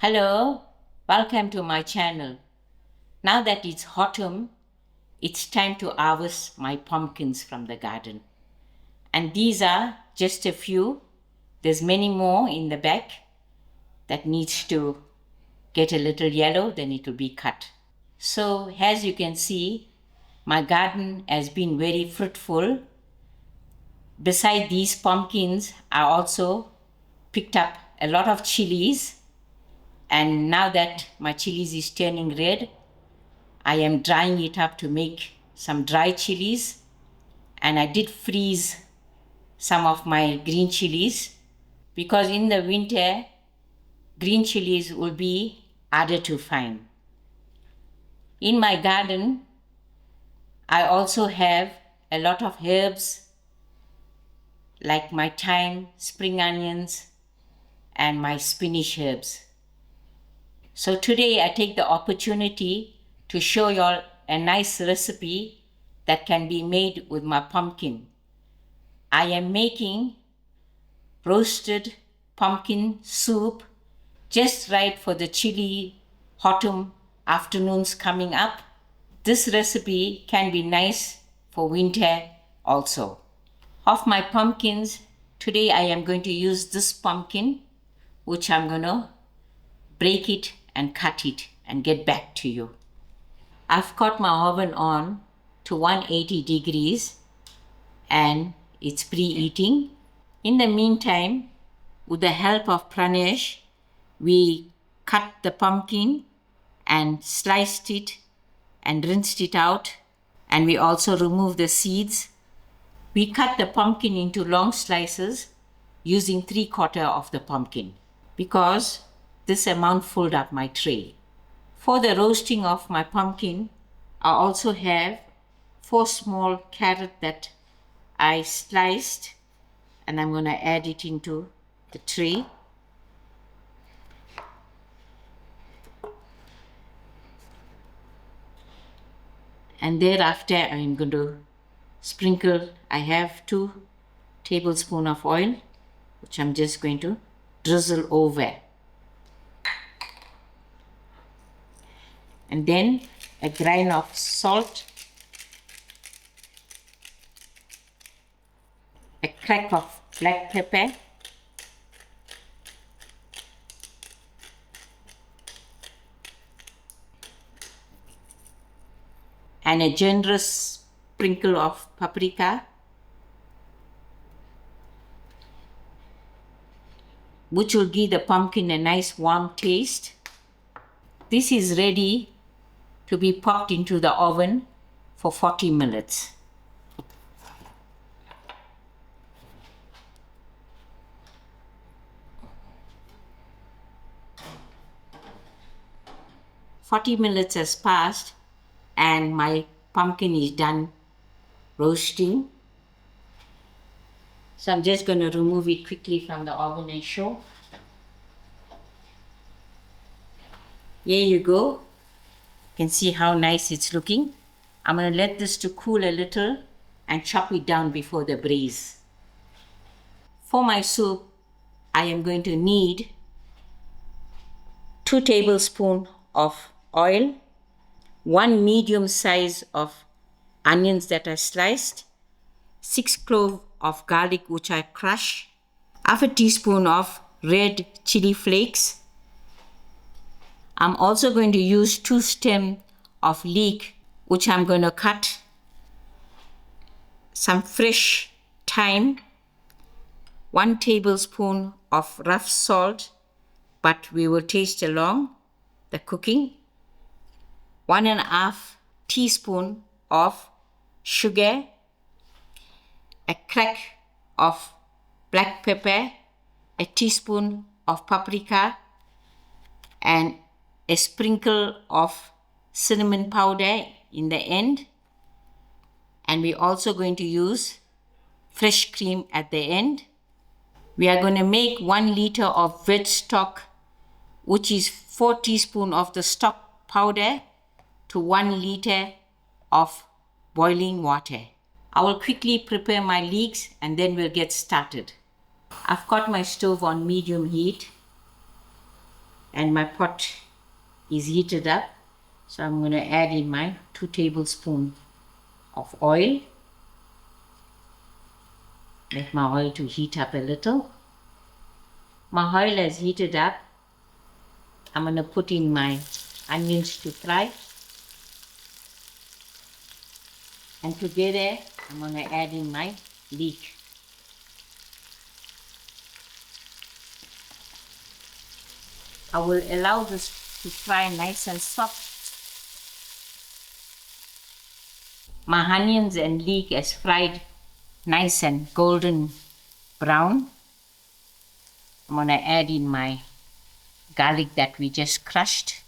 Hello, welcome to my channel. Now that it's autumn, it's time to harvest my pumpkins from the garden. And these are just a few. There's many more in the back that needs to get a little yellow, then it will be cut. So as you can see, my garden has been very fruitful. Beside these pumpkins, I also picked up a lot of chilies. And now that my chilies is turning red, I am drying it up to make some dry chilies. And I did freeze some of my green chilies because in the winter, green chilies will be harder to find. In my garden, I also have a lot of herbs like my thyme, spring onions, and my spinach herbs. So today I take the opportunity to show you all a nice recipe that can be made with my pumpkin. I am making roasted pumpkin soup just right for the chilly autumn afternoons coming up. This recipe can be nice for winter also. Of my pumpkins, today I am going to use this pumpkin, which I'm going to break it and cut it and get back to you. I've got my oven on to 180 degrees and it's preheating. In the meantime, with the help of Pranesh, we cut the pumpkin and sliced it and rinsed it out, and we also removed the seeds. We cut the pumpkin into long slices using 3/4 of the pumpkin because this amount filled up my tray. For the roasting of my pumpkin, I also have 4 small carrots that I sliced, and I'm going to add it into the tray. And thereafter I'm going to sprinkle, I have 2 tablespoons of oil, which I'm just going to drizzle over. And then a grain of salt, a crack of black pepper, and a generous sprinkle of paprika, which will give the pumpkin a nice warm taste. This is ready to be popped into the oven for 40 minutes. "40 minutes has passed and my pumpkin is done roasting. So I'm just going to remove it quickly from the oven and show. Here you go. You can see how nice it's looking. I'm going to let this to cool a little and chop it down before the braise. For my soup, I am going to need 2 tablespoons of oil, 1 medium size of onions that I sliced, 6 cloves of garlic which I crush, half a teaspoon of red chili flakes. I'm also going to use 2 stems of leek which I'm going to cut, some fresh thyme, 1 tablespoon of rough salt, but we will taste along the cooking, 1.5 teaspoon of sugar, a crack of black pepper, a teaspoon of paprika, and a sprinkle of cinnamon powder in the end. And we're also going to use fresh cream at the end. We are going to make 1 liter of veg stock, which is 4 teaspoons of the stock powder to 1 liter of boiling water. I will quickly prepare my leeks and then we'll get started. I've got my stove on medium heat. and my pot is heated up. So I'm going to add in my 2 tablespoons of oil. Let my oil to heat up a little. My oil has heated up. I'm going to put in my onions to fry. And together, I'm going to add in my leek. I will allow this to fry nice and soft. My onions and leek is fried nice and golden brown. I'm going to add in my garlic that we just crushed.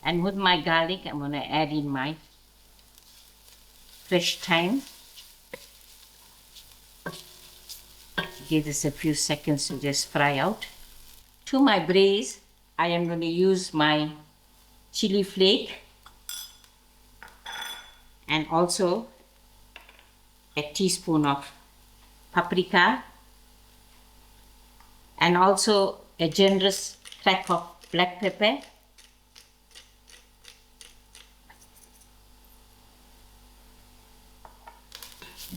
And with my garlic, I'm going to add in my fresh thyme. Give this a few seconds to just fry out. To my braise, I am going to use my chili flake and also a teaspoon of paprika and also a generous crack of black pepper.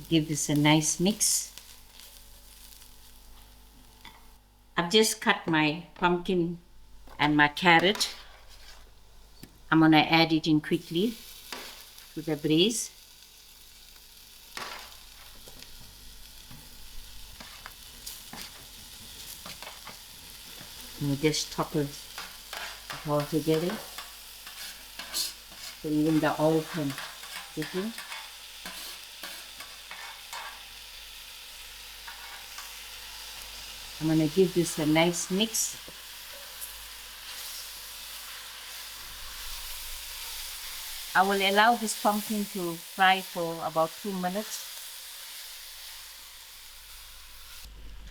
Give this a nice mix. I've just cut my pumpkin and my carrot. I'm going to add it in quickly to the braise. And we just topple it all together so even the oil can get in. I'm going to give this a nice mix. I will allow this pumpkin to fry for about 2 minutes.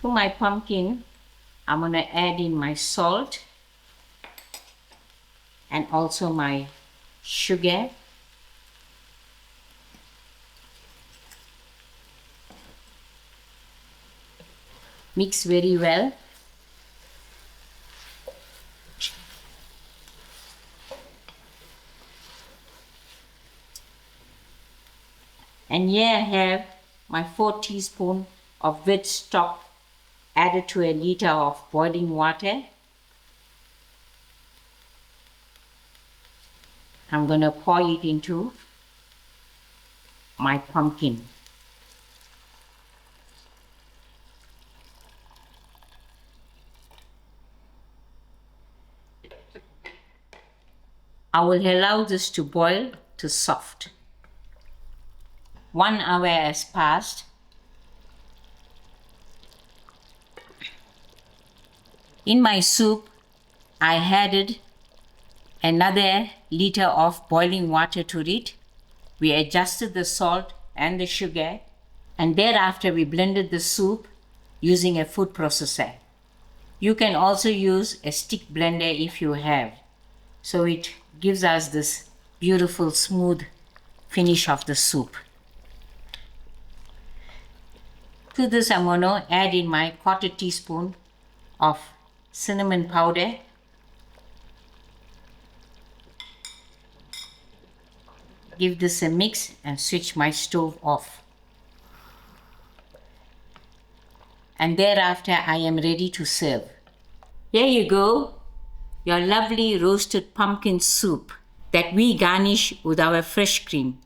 To my pumpkin, I'm going to add in my salt and also my sugar. Mix very well. And here I have my 4 teaspoons of veg stock added to a liter of boiling water. I'm going to pour it into my pumpkin. I will allow this to boil to soft. 1 hour has passed. In my soup, I added another liter of boiling water to it. We adjusted the salt and the sugar, and thereafter we blended the soup using a food processor. You can also use a stick blender if you have. So it gives us this beautiful smooth finish of the soup. To this, I'm going to add in my 1/4 teaspoon of cinnamon powder. Give this a mix and switch my stove off. And thereafter, I am ready to serve. Here you go, your lovely roasted pumpkin soup that we garnish with our fresh cream.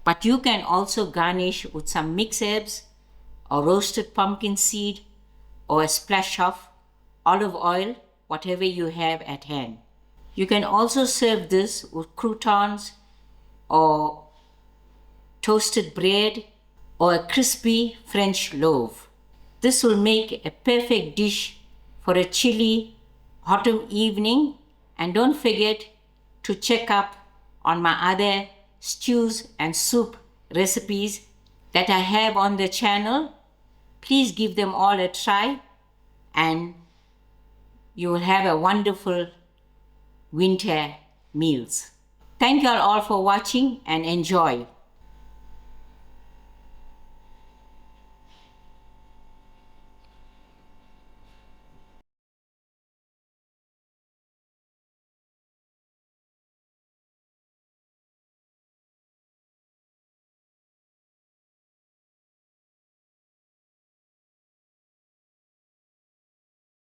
But you can also garnish with some mixed herbs or roasted pumpkin seed or a splash of olive oil, whatever you have at hand. You can also serve this with croutons or toasted bread or a crispy French loaf. This will make a perfect dish for a chilly autumn evening. And don't forget to check up on my other stews and soup recipes that I have on the channel. Please give them all a try and you will have a wonderful winter meals. Thank you all for watching and enjoy.